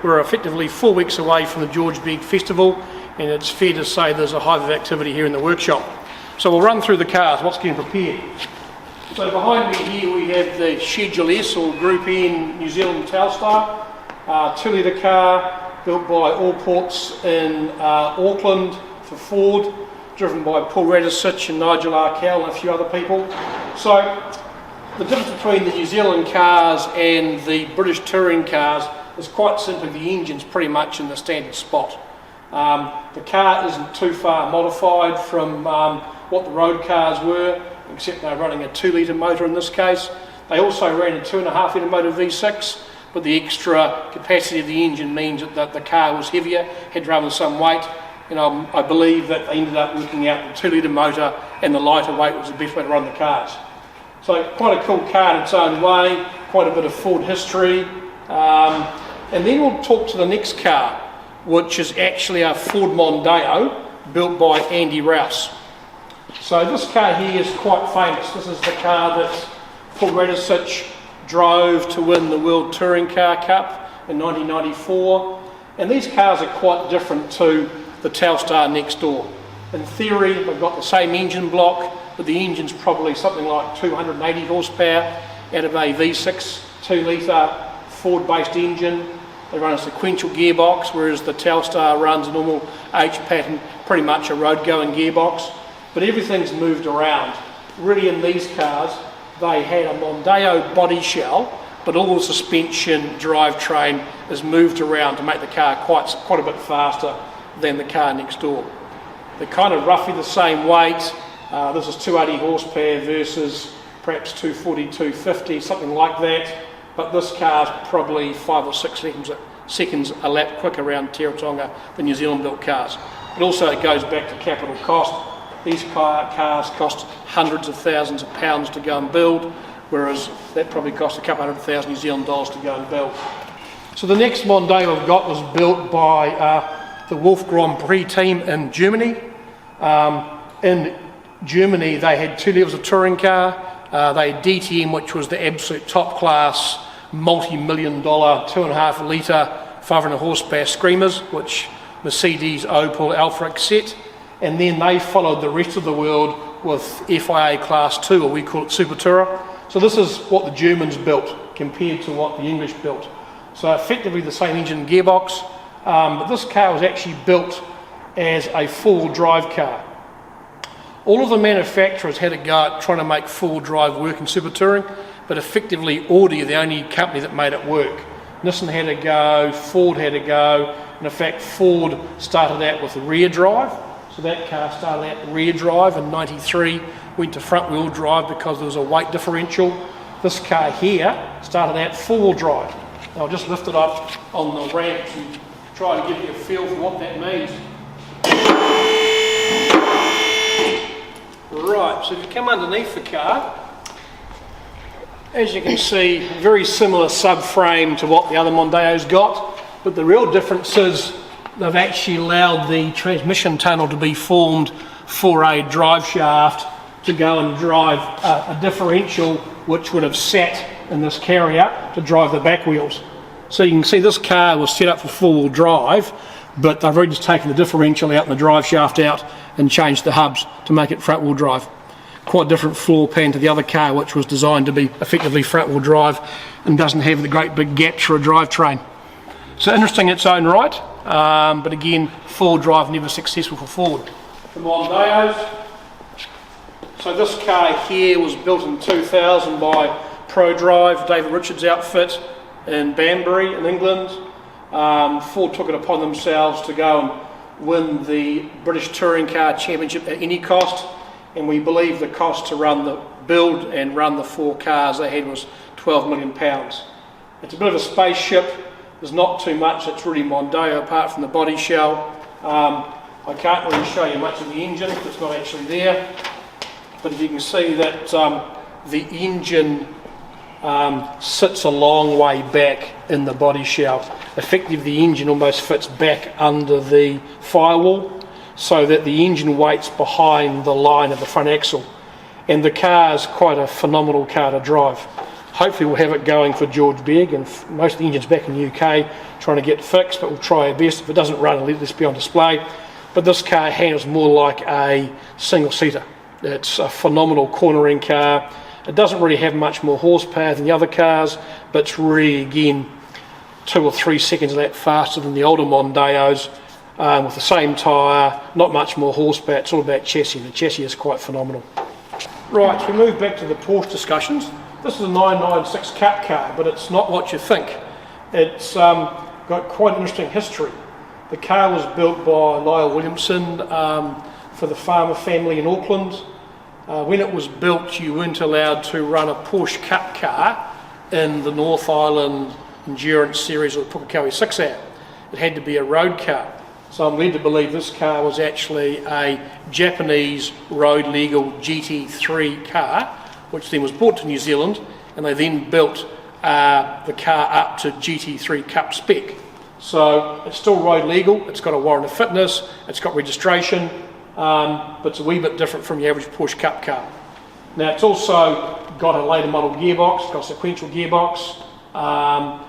we're effectively 4 weeks away from the George Begg Festival, and it's fair to say there's a hive of activity here in the workshop. So we'll run through the cars, what's getting prepared. So behind me here we have the Schedule S or Group N New Zealand Telstar, 2-litre car built by Allports in Auckland for Ford, driven by Paul Radisich and Nigel Arkell and a few other people. So the difference between the New Zealand cars and the British touring cars is quite simply the engine's pretty much in the standard spot. The car isn't too far modified from what the road cars were, except they're running a 2-litre motor in this case. They also ran a 2.5-litre motor V6, but the extra capacity of the engine means that the car was heavier, had rather some weight, and I believe that they ended up working out the 2-litre motor and the lighter weight was the best way to run the cars. So quite a cool car in its own way, quite a bit of Ford history. And then we'll talk to the next car, which is actually a Ford Mondeo built by Andy Rouse. So this car here is quite famous. This is the car that Paul Radisich drove to win the World Touring Car Cup in 1994. And these cars are quite different to the Telstar next door. In theory, they've got the same engine block, but the engine's probably something like 280 horsepower out of a V6 2-litre Ford-based engine. They run a sequential gearbox, whereas the Telstar runs a normal H-pattern, pretty much a road-going gearbox. But everything's moved around. Really in these cars, they had a Mondeo body shell, but all the suspension drivetrain is moved around to make the car quite a bit faster than the car next door. They're kind of roughly the same weight. This is 280 horsepower versus perhaps 240, 250, something like that. But this car's probably 5 or 6 seconds a lap quicker around Teretonga than New Zealand built cars. But also it goes back to capital cost. These cars cost hundreds of thousands of pounds to go and build, whereas that probably cost a couple $100,000 New Zealand dollars to go and build. So the next Mondeo I've got was built by the Wolf Grand Prix team in Germany. In Germany they had 2 levels of touring car. They had DTM, which was the absolute top class, multi-million-dollar 2.5-litre 500 horsepower screamers, which Mercedes, Opel, Alfa accept. And then they followed the rest of the world with FIA Class 2, or we call it Super Tourer. So this is what the Germans built compared to what the English built. So effectively the same engine and gearbox, but this car was actually built as a 4-wheel drive car. All of the manufacturers had a go at trying to make 4-wheel drive work in Super Touring, but effectively Audi are the only company that made it work. Nissan had a go, Ford had a go, and in fact Ford started out with rear drive. So that car started out rear drive in '93, went to front wheel drive because there was a weight differential. This car here started out 4-wheel drive. Now I'll just lift it up on the ramp and try to give you a feel for what that means. Right, so if you come underneath the car, as you can see, very similar subframe to what the other Mondeo's got, but the real difference is they've actually allowed the transmission tunnel to be formed for a drive shaft to go and drive a differential which would have sat in this carrier to drive the back wheels. So you can see this car was set up for 4-wheel drive, but they've really just taken the differential out and the drive shaft out and changed the hubs to make it front-wheel drive. Quite different floor plan to the other car, which was designed to be effectively front-wheel drive and doesn't have the great big gaps for a drivetrain. So interesting in its own right, but again, 4-wheel drive never successful for Ford. The Mondeos. So this car here was built in 2000 by ProDrive, David Richards' outfit in Banbury in England. Ford took it upon themselves to go and win the British Touring Car Championship at any cost, and we believe the cost to build and run the 4 cars they had was £12 million. It's a bit of a spaceship. There's not too much that's really Mondeo apart from the body shell. I can't really show you much of the engine because it's not actually there, but if you can see that the engine sits a long way back in the body shell. Effectively the engine almost fits back under the firewall so that the engine weight's behind the line of the front axle, and the car is quite a phenomenal car to drive. Hopefully we'll have it going for George Begg, and most of the engines back in the UK trying to get fixed, but we'll try our best. If it doesn't run, I'll let this be on display. But this car handles more like a single-seater. It's a phenomenal cornering car. It doesn't really have much more horsepower than the other cars, but it's really, again, 2 or 3 seconds of that faster than the older Mondeos, with the same tyre, not much more horsepower. It's all about chassis, and the chassis is quite phenomenal. Right, so we move back to the Porsche discussions. This is a 996 Cup car, but it's not what you think. It's got quite an interesting history. The car was built by Lyle Williamson for the farmer family in Auckland. When it was built, you weren't allowed to run a Porsche Cup car in the North Island Endurance Series or the Pukekohe 6-hour. It had to be a road car. So I'm led to believe this car was actually a Japanese road legal GT3 car, which then was brought to New Zealand, and they then built the car up to GT3 Cup spec. So it's still road legal, it's got a warrant of fitness, it's got registration, but it's a wee bit different from your average Porsche Cup car. Now it's also got a later model gearbox, it's got a sequential gearbox,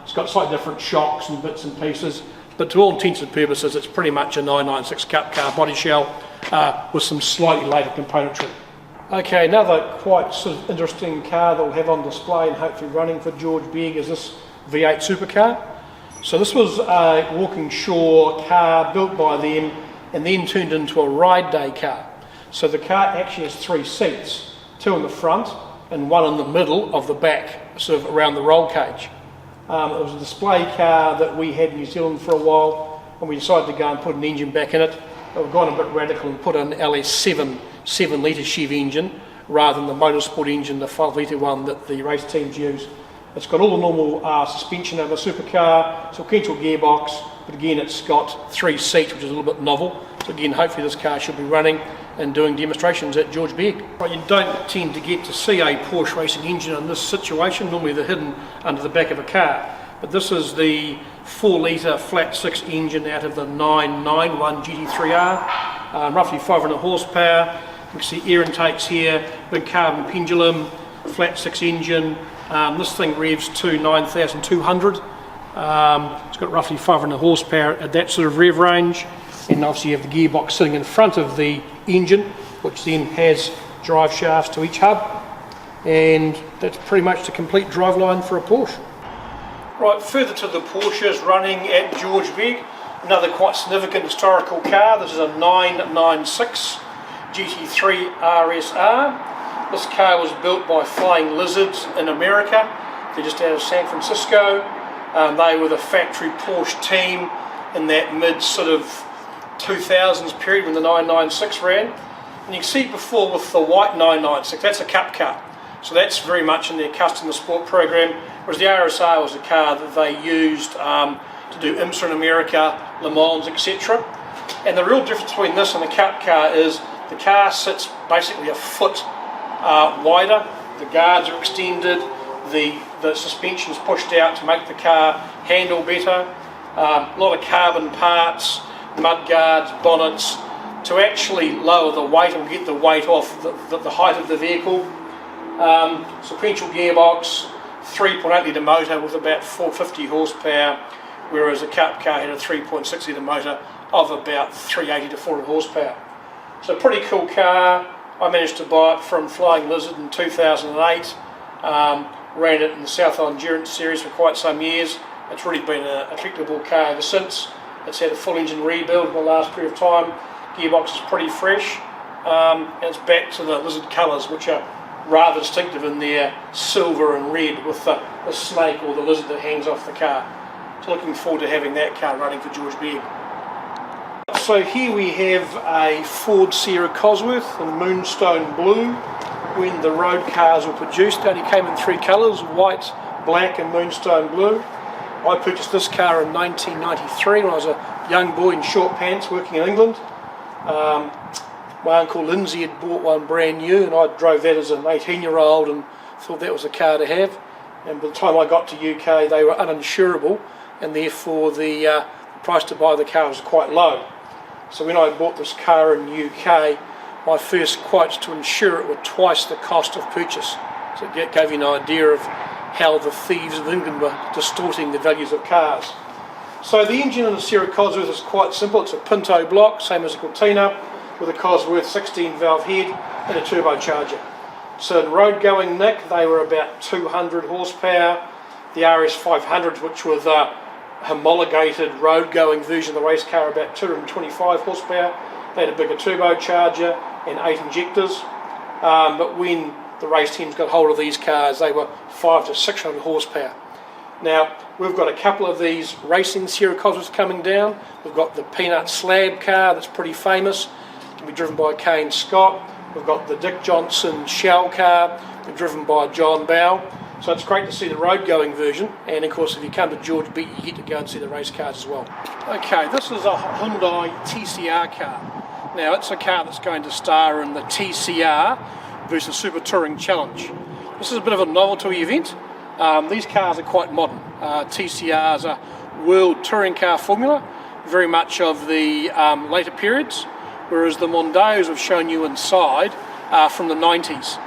it's got slightly different shocks and bits and pieces, but to all intents and purposes it's pretty much a 996 Cup car body shell with some slightly later componentry. Okay, another quite sort of interesting car that we'll have on display and hopefully running for George Begg is this V8 supercar. So this was a walking shore car built by them and then turned into a ride day car. So the car actually has 3 seats, 2 in the front and 1 in the middle of the back, sort of around the roll cage. It was a display car that we had in New Zealand for a while, and we decided to go and put an engine back in it. We've gone a bit radical and put an LS7 7-litre Chev engine rather than the motorsport engine, the 5-litre one that the race teams use. It's got all the normal suspension of a supercar, sequential gearbox, but again it's got 3 seats, which is a little bit novel. So again, hopefully this car should be running and doing demonstrations at George Begg. But you don't tend to get to see a Porsche racing engine in this situation. Normally they're hidden under the back of a car. But this is the 4-litre flat 6 engine out of the 991 GT3R, roughly 500 horsepower. You can see air intakes here, big carbon pendulum, flat 6 engine. This thing revs to 9,200. It's got roughly 500 horsepower at that sort of rev range. And obviously you have the gearbox sitting in front of the engine, which then has drive shafts to each hub. And that's pretty much the complete driveline for a Porsche. Right, further to the Porsches running at George Begg, another quite significant historical car. This is a 996 GT3 RSR. This car was built by Flying Lizards in America. They're just out of San Francisco. They were the factory Porsche team in that mid sort of 2000s period when the 996 ran. And you can see before with the white 996, that's a cup car. So that's very much in their customer sport program, whereas the RSR was a car that they used to do IMSA in America, Le Mans, etc. And the real difference between this and the cup car is the car sits basically a foot wider, the guards are extended, the suspension is pushed out to make the car handle better, a lot of carbon parts, mud guards, bonnets, to actually lower the weight and get the weight off the height of the vehicle. Sequential gearbox, 3.8 litre motor with about 450 horsepower, whereas a cup car had a 3.6 litre motor of about 380 to 400 horsepower. So pretty cool car. I managed to buy it from Flying Lizard in 2008. Ran it in the South Island Endurance Series for quite some years. It's really been a collectible car ever since. It's had a full engine rebuild in the last period of time. Gearbox is pretty fresh, and it's back to the Lizard colours, which are rather distinctive in their silver and red with the snake or the lizard that hangs off the car. So looking forward to having that car running for George Begg. So here we have a Ford Sierra Cosworth in Moonstone Blue. When the road cars were produced, they only came in 3 colours, white, black and Moonstone Blue. I purchased this car in 1993 when I was a young boy in short pants working in England. My uncle Lindsay had bought one brand new and I drove that as an 18-year-old and thought that was a car to have. And by the time I got to UK they were uninsurable, and therefore the price to buy the car was quite low. So when I bought this car in UK, my first quotes to insure it were twice the cost of purchase. So it gave you an idea of how the thieves of England were distorting the values of cars. So the engine in the Sierra Cosworth is quite simple. It's a Pinto block, same as a Cortina, with a Cosworth 16 valve head and a turbocharger. So in road going nick, they were about 200 horsepower. The RS 500s, which were the homologated road going version of the race car, about 225 horsepower. They had a bigger turbocharger and 8 injectors. But when the race teams got hold of these cars, they were 500 to 600 horsepower. Now, we've got a couple of these racing Sierra Cosworths coming down. We've got the Peanut Slab car that's pretty famous, can be driven by Kane Scott. We've got the Dick Johnson Shell car, driven by John Bow. So it's great to see the road going version, and of course if you come to George Begg you get to go and see the race cars as well. Okay, this is a Hyundai TCR car. Now it's a car that's going to star in the TCR versus Super Touring Challenge. This is a bit of a novelty event. These cars are quite modern. TCR is a world touring car formula, very much of the later periods, whereas the Mondeos I've shown you inside are from the 90s.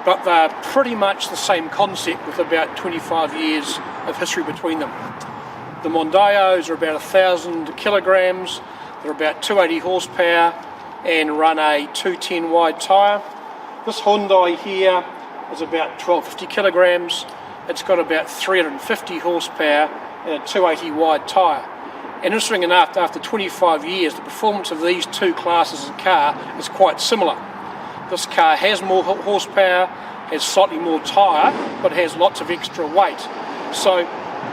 But they're pretty much the same concept with about 25 years of history between them. The Mondeos are about 1,000 kilograms, they're about 280 horsepower and run a 210 wide tyre. This Hyundai here is about 1,250 kilograms. It's got about 350 horsepower and a 280 wide tyre. And interesting enough, after 25 years, the performance of these two classes of car is quite similar. This car has more horsepower, has slightly more tyre, but has lots of extra weight. So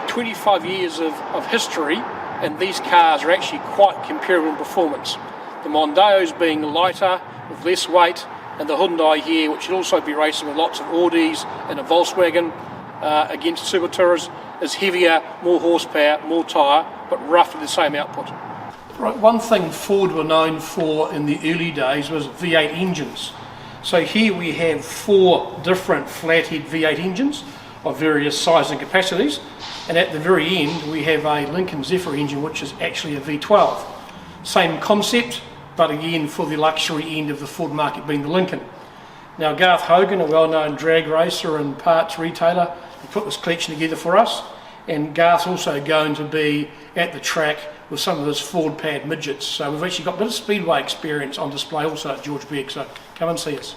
25 years of history, and these cars are actually quite comparable in performance. The Mondeos being lighter, with less weight, and the Hyundai here, which will also be racing with lots of Audis and a Volkswagen, against Super Tourers, is heavier, more horsepower, more tyre, but roughly the same output. Right, one thing Ford were known for in the early days was V8 engines. So here we have 4 different flathead V8 engines of various sizes and capacities, and at the very end we have a Lincoln Zephyr engine which is actually a V12. Same concept, but again for the luxury end of the Ford market being the Lincoln. Now Garth Hogan, a well-known drag racer and parts retailer, he put this collection together for us, and Garth's also going to be at the track with some of his Ford pad midgets. So we've actually got a bit of speedway experience on display also at George Begg, so come and see us.